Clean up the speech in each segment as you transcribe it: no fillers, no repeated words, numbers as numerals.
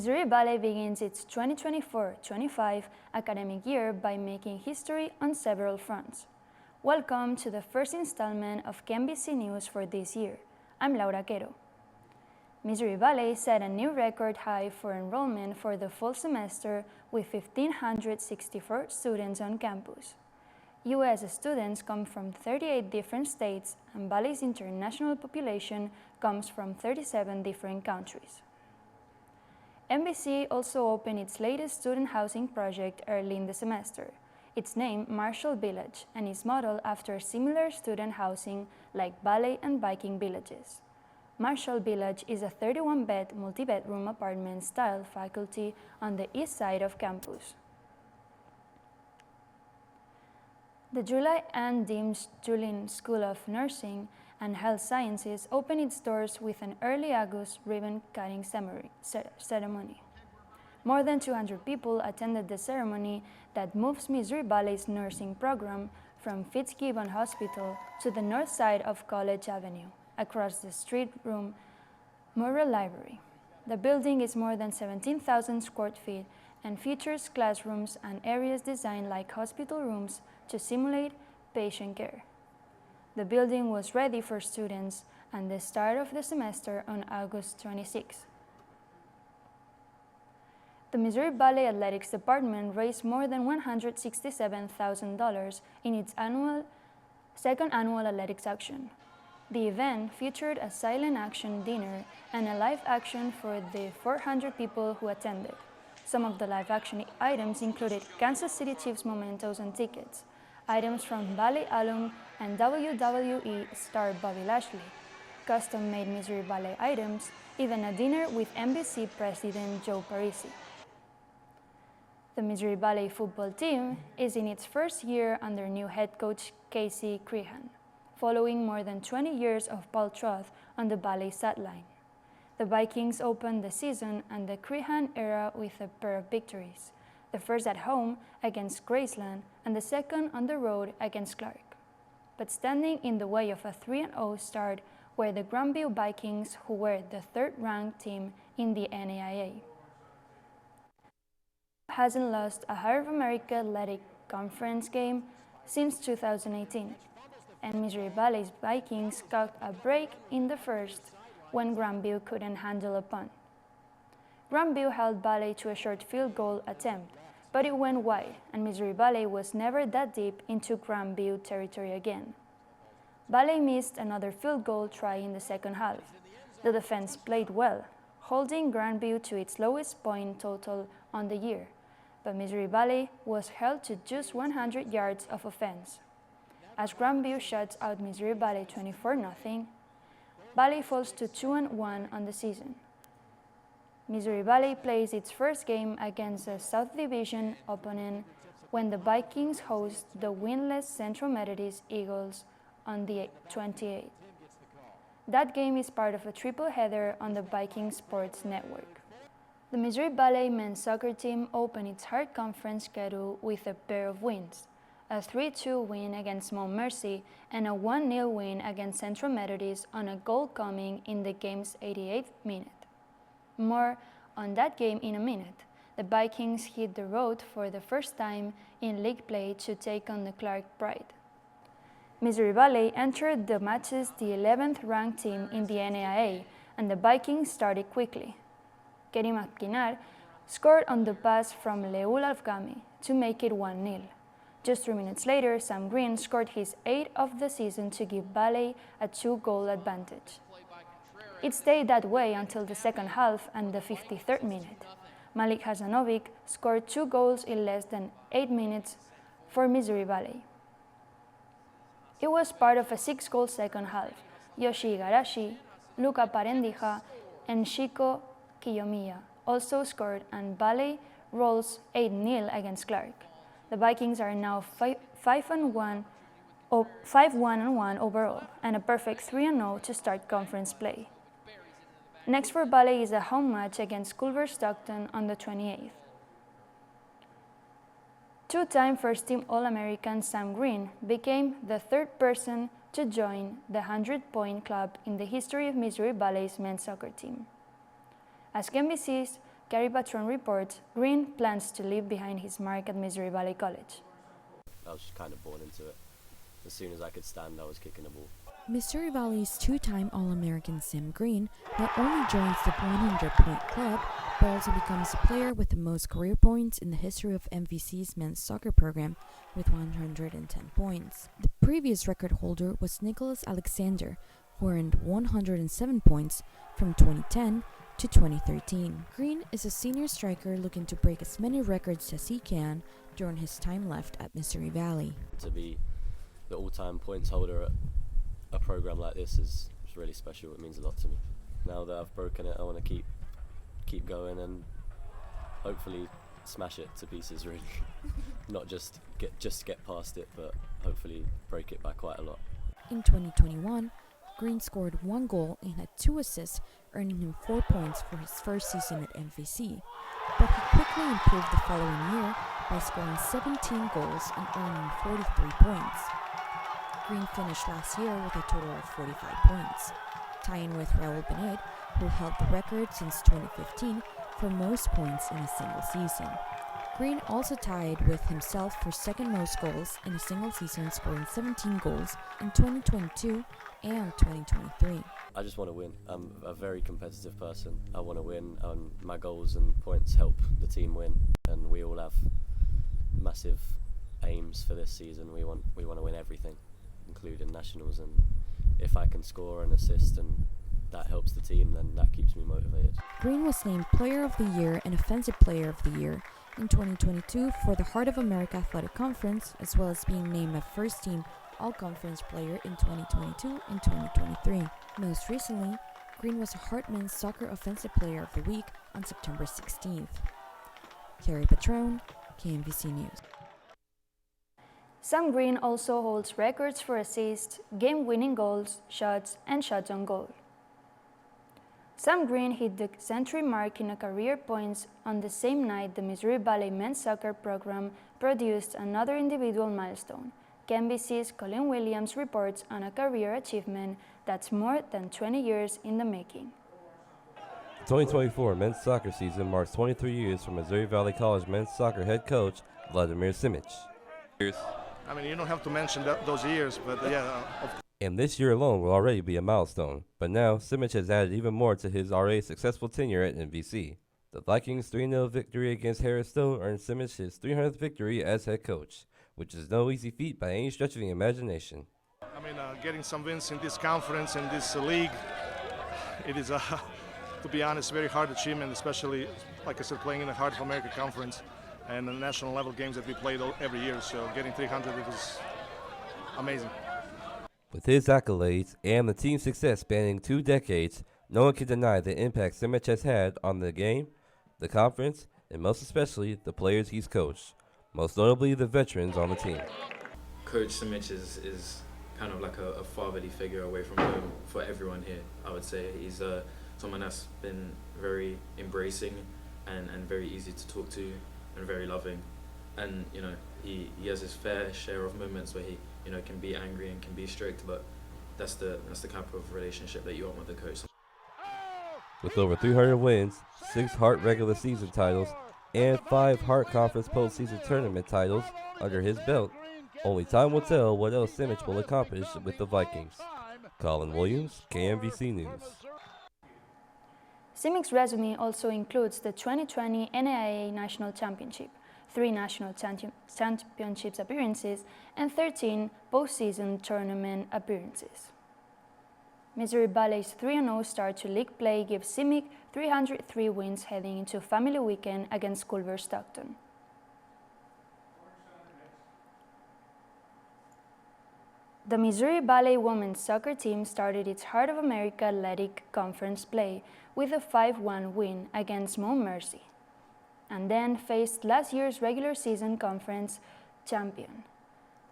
Missouri Ballet begins its 2024-25 academic year by making history on several fronts. Welcome to the first installment of KMVC News for this year. I'm Laura Quero. Missouri Ballet set a new record high for enrollment for the fall semester with 1,564 students on campus. U.S. students come from 38 different states, and Ballet's international population comes from 37 different countries. MVC also opened its latest student housing project early in the semester. It's named Marshall Village and is modeled after similar student housing like ballet and Viking villages. Marshall Village is a 31-bed, multi-bedroom apartment-style faculty on the east side of campus. The Julie Ann Deems Julin School of Nursing and Health Sciences opened its doors with an early August ribbon-cutting ceremony. More than 200 people attended the ceremony that moves Missouri Ballet's nursing program from Fitzgibbon Hospital to the north side of College Avenue, across the street from Murrell Library. The building is more than 17,000 square feet and features classrooms and areas designed like hospital rooms to simulate patient care. The building was ready for students at the start of the semester on August 26. The Missouri Ballet Athletics Department raised more than $167,000 in its second annual athletics auction. The event featured a silent action dinner and a live action for the 400 people who attended. Some of the live action items included Kansas City Chiefs mementos and tickets, items from Ballet alum and WWE star Bobby Lashley, custom-made Missouri Ballet items, even a dinner with MVC President Joe Parisi. The Missouri Ballet football team is in its first year under new head coach Casey Crehan, following more than 20 years of Paul Troth on the ballet sideline. The Vikings opened the season and the Crehan era with a pair of victories, the first at home against Graceland and the second on the road against Clark. But standing in the way of a 3-0 start were the Grandview Vikings, who were the third-ranked team in the NAIA. Hasn't lost a Heart of America Athletic Conference game since 2018, and Missouri Ballet's Vikings caught a break in the first when Grandview couldn't handle a punt. Grandview held Ballet to a short field goal attempt, but it went wide, and Missouri Ballet was never that deep into Grandview territory again. Ballet missed another field goal try in the second half. The defense played well, holding Grandview to its lowest point total on the year, but Missouri Ballet was held to just 100 yards of offense. As Grandview shuts out Missouri Ballet 24-0, Ballet falls to 2-1 on the season. Missouri Ballet plays its first game against a South Division opponent when the Vikings host the winless Central Methodist Eagles on the 28th. That game is part of a triple header on the Vikings Sports Network. The Missouri Ballet men's soccer team opened its hard conference schedule with a pair of wins, a 3-2 win against Mount Mercy and a 1-0 win against Central Methodist on a goal coming in the game's 88th minute. More on that game in a minute. The Vikings hit the road for the first time in league play to take on the Clark Pride. Missouri Ballet entered the matches the 11th ranked team in the NAIA, and the Vikings started quickly. Kerim Akpinar scored on the pass from Leul Alfgami to make it 1-0. Just 3 minutes later, Sam Green scored his 8th of the season to give Ballet a 2-goal advantage. It stayed that way until the second half and the 53rd minute. Malik Hasanovic scored 2 goals in less than 8 minutes for Missouri Ballet. It was part of a 6-goal second half. Yoshi Igarashi, Luca Parendija, and Shiko Kiyomiya also scored, and Ballet rolls 8-0 against Clark. The Vikings are now 5-1 overall, and a perfect 3-0 to start conference play. Next for Ballet is a home match against Culver Stockton on the 28th. Two-time first-team All-American Sam Green became the third person to join the 100-point club in the history of Missouri Ballet's men's soccer team. As KMVC's Gary Patron reports Green plans to leave behind his mark at Missouri Valley College. I was kind of born into it. As soon as I could stand, I was kicking the ball. Missouri Valley's two-time All-American Sam Green not only joins the 100-point club, but also becomes the player with the most career points in the history of MVC's men's soccer program with 110 points. The previous record holder was Nicholas Alexander, who earned 107 points from 2010 to 2013. Green is a senior striker looking to break as many records as he can during his time left at Missouri Valley. To be the all-time points holder at a program like this is really special. It means a lot to me. Now that I've broken it, I want to keep going and hopefully smash it to pieces. Really, not just get past it, but hopefully break it by quite a lot. In 2021, Green scored 1 goal and had 2 assists, earning him 4 points for his first season at MVC. But he quickly improved the following year by scoring 17 goals and earning 43 points. Green finished last year with a total of 45 points, tying with Raul Benet, who held the record since 2015 for most points in a single season. Green also tied with himself for second most goals in a single season, scoring 17 goals in 2022 and 2023. I just want to win. I'm a very competitive person. I want to win, and my goals and points help the team win. And we all have massive aims for this season. We want to win everything, including nationals. And if I can score and assist, and that helps the team, then that keeps me motivated. Green was named Player of the Year and Offensive Player of the Year in 2022 for the Heart of America Athletic Conference, as well as being named a first-team All-Conference player in 2022 and 2023. Most recently, Green was a Hartman's Soccer Offensive Player of the Week on September 16th. Gary Patron, KMVC News. Sam Green also holds records for assists, game-winning goals, shots, and shots on goal. Sam Green hit the century mark in career points on the same night the Missouri Valley men's soccer program produced another individual milestone. KMVC's Colin Williams reports on a career achievement that's more than 20 years in the making. The 2024 men's soccer season marks 23 years for Missouri Valley College men's soccer head coach Vladimir Simic. I mean, you don't have to mention those years, but yeah. And this year alone will already be a milestone. But now, Simic has added even more to his already successful tenure at MVC. The Vikings' 3-0 victory against Harris Stowe earned Simic his 300th victory as head coach, which is no easy feat by any stretch of the imagination. I mean, getting some wins in this conference, in this league, it is, to be honest, very hard achievement, especially, like I said, playing in the Heart of America Conference and the national level games that we played every year. So getting 300, it was amazing. With his accolades and the team's success spanning 2 decades, no one can deny the impact Simic has had on the game, the conference, and most especially the players he's coached, most notably the veterans on the team. Coach Simic is kind of like a fatherly figure away from home for everyone here, I would say. He's someone that's been very embracing and very easy to talk to and very loving. And, you know, he has his fair share of moments where he, you know, can be angry and can be strict, but that's the type of relationship that you want with the coach. With over 300 wins, 6 Hart regular season titles, and 5 Hart Conference postseason tournament titles under his belt, only time will tell what else Simic will accomplish with the Vikings. Colin Williams, KMVC News. Simic's resume also includes the 2020 NAIA National Championship, 3 national championships appearances, and 13 postseason tournament appearances. Missouri Valley's 3-0 start to league play gives Simic 303 wins heading into Family Weekend against Culver Stockton. The Missouri Valley women's soccer team started its Heart of America Athletic Conference play with a 5-1 win against Mount Mercy, and then faced last year's regular season conference champion,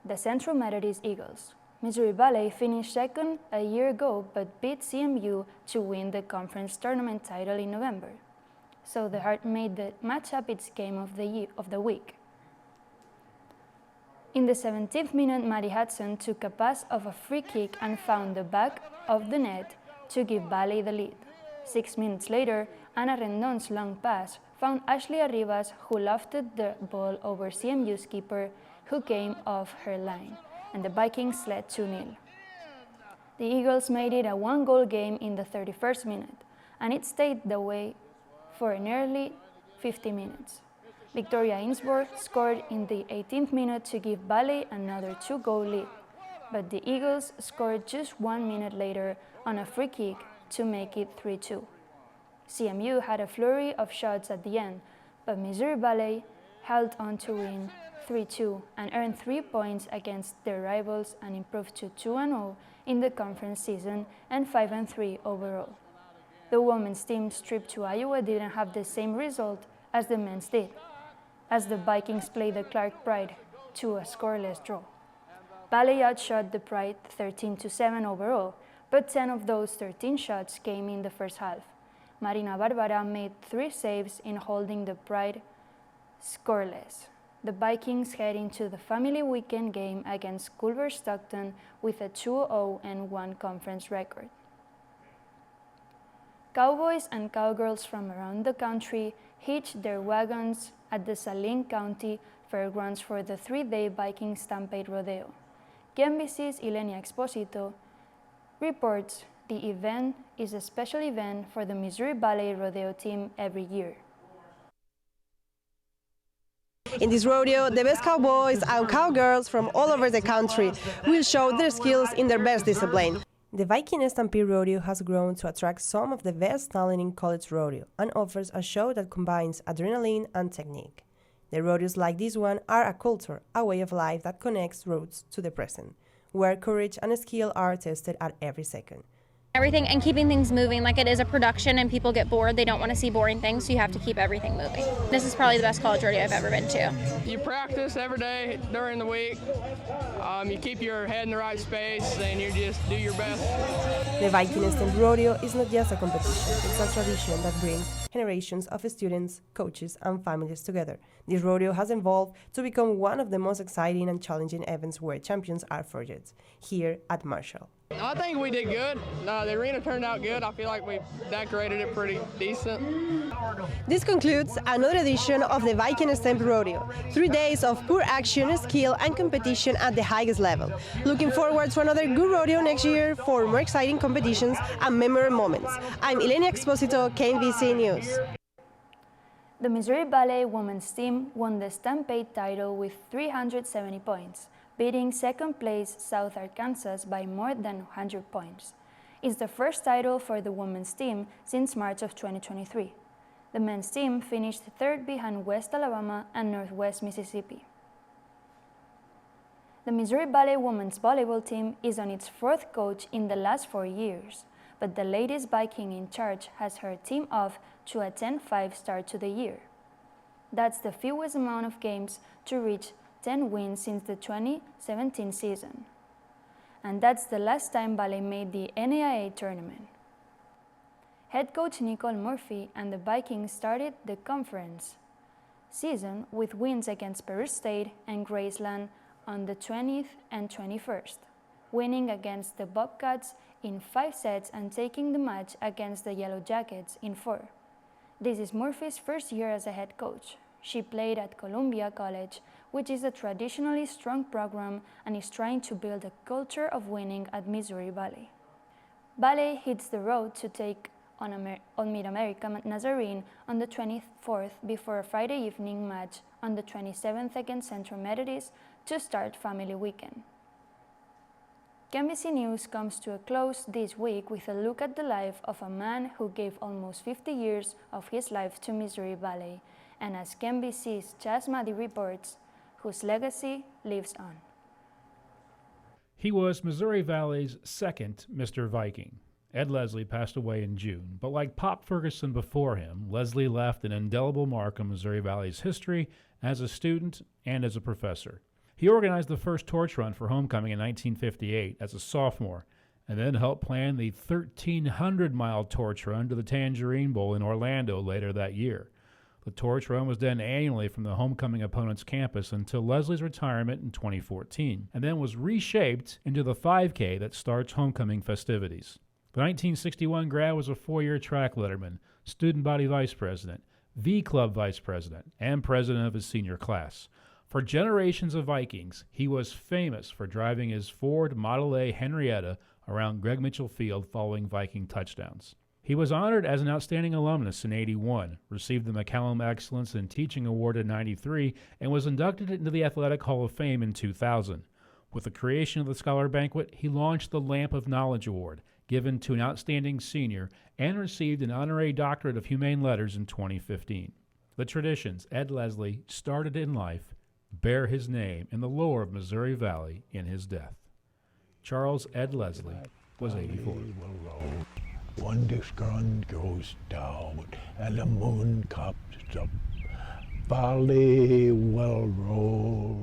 the Central Methodist Eagles. Missouri Valley finished second a year ago but beat CMU to win the conference tournament title in November, so the Heart made the matchup its game of the week. In the 17th minute, Maddie Hudson took a pass of a free kick and found the back of the net to give Valley the lead. 6 minutes later, Anna Rendon's long pass found Ashley Arribas, who lofted the ball over CMU's keeper, who came off her line, and the Vikings led 2-0. The Eagles made it a one-goal game in the 31st minute, and it stayed that way for nearly 50 minutes. Victoria Ainsworth scored in the 18th minute to give Valley another two-goal lead, but the Eagles scored just 1 minute later on a free kick to make it 3-2. CMU had a flurry of shots at the end, but Missouri Valley held on to win 3-2 and earned 3 points against their rivals and improved to 2-0 in the conference season and 5-3 overall. The women's team's trip to Iowa didn't have the same result as the men's did, as the Vikings played the Clark Pride to a scoreless draw. Valley outshot the Pride 13-7 overall, but 10 of those 13 shots came in the first half. Marina Barbara made 3 saves in holding the Pride scoreless. The Vikings head into the family weekend game against Culver Stockton with a 2-0-1 conference record. Cowboys and cowgirls from around the country hitched their wagons at the Saline County Fairgrounds for the 3-day Viking Stampede Rodeo. KMVC's Ilenia Exposito reports the event is a special event for the Missouri Valley Rodeo team every year. In this rodeo, the best cowboys and cowgirls from all over the country will show their skills in their best discipline. The Viking Stampede Rodeo has grown to attract some of the best talent in college rodeo and offers a show that combines adrenaline and technique. The rodeos like this one are a culture, a way of life that connects roots to the present, where courage and skill are tested at every second. Everything and keeping things moving, like it is a production and people get bored, they don't want to see boring things, so you have to keep everything moving. This is probably the best college rodeo I've ever been to. You practice every day during the week, you keep your head in the right space and you just do your best. The Viking Stampede Rodeo is not just a competition, it's a tradition that brings generations of students, coaches and families together. This rodeo has evolved to become one of the most exciting and challenging events where champions are forged, here at Marshall. I think we did good. The arena turned out good. I feel like we decorated it pretty decent. This concludes another edition of the Viking Stampede Rodeo. 3 days of pure action, skill and competition at the highest level. Looking forward to another good rodeo next year for more exciting competitions and memorable moments. I'm Ilenia Exposito, KMVC News. The Missouri Valley women's team won the Stampede title with 370 points, beating second place South Arkansas by more than 100 points. It's the first title for the women's team since March of 2023. The men's team finished third behind West Alabama and Northwest Mississippi. The Missouri Valley women's volleyball team is on its fourth coach in the last 4 years, but the latest Viking in charge has her team off to a 10-5 start to the year. That's the fewest amount of games to reach 10 wins since the 2017 season. And that's the last time Valley made the NAIA tournament. Head coach Nicole Murphy and the Vikings started the conference season with wins against Peru State and Graceland on the 20th and 21st, winning against the Bobcats in 5 sets and taking the match against the Yellow Jackets in 4. This is Murphy's first year as a head coach. She played at Columbia College, which is a traditionally strong program and is trying to build a culture of winning at Missouri Valley. Valley hits the road to take on Mid-America Nazarene on the 24th before a Friday evening match on the 27th against Central Methodist to start family weekend. KMVC News comes to a close this week with a look at the life of a man who gave almost 50 years of his life to Missouri Valley, and as KMVC's Chas Maddy reports, whose legacy lives on. He was Missouri Valley's second Mr. Viking. Ed Leslie passed away in June, but like Pop Ferguson before him, Leslie left an indelible mark on Missouri Valley's history as a student and as a professor. He organized the first torch run for homecoming in 1958 as a sophomore, and then helped plan the 1,300-mile torch run to the Tangerine Bowl in Orlando later that year. The torch run was done annually from the homecoming opponent's campus until Leslie's retirement in 2014, and then was reshaped into the 5K that starts homecoming festivities. The 1961 grad was a 4-year track letterman, student body vice president, the club vice president, and president of his senior class. For generations of Vikings, he was famous for driving his Ford Model A Henrietta around Greg Mitchell Field following Viking touchdowns. He was honored as an outstanding alumnus in '81, received the McCallum Excellence in Teaching Award in '93, and was inducted into the Athletic Hall of Fame in 2000. With the creation of the Scholar Banquet, he launched the Lamp of Knowledge Award, given to an outstanding senior, and received an honorary doctorate of humane letters in 2015. The traditions Ed Leslie started in life bear his name in the lore of Missouri Valley in his death. Charles Ed Leslie was 84. When the sun goes down and the moon comes up, Valley will roll.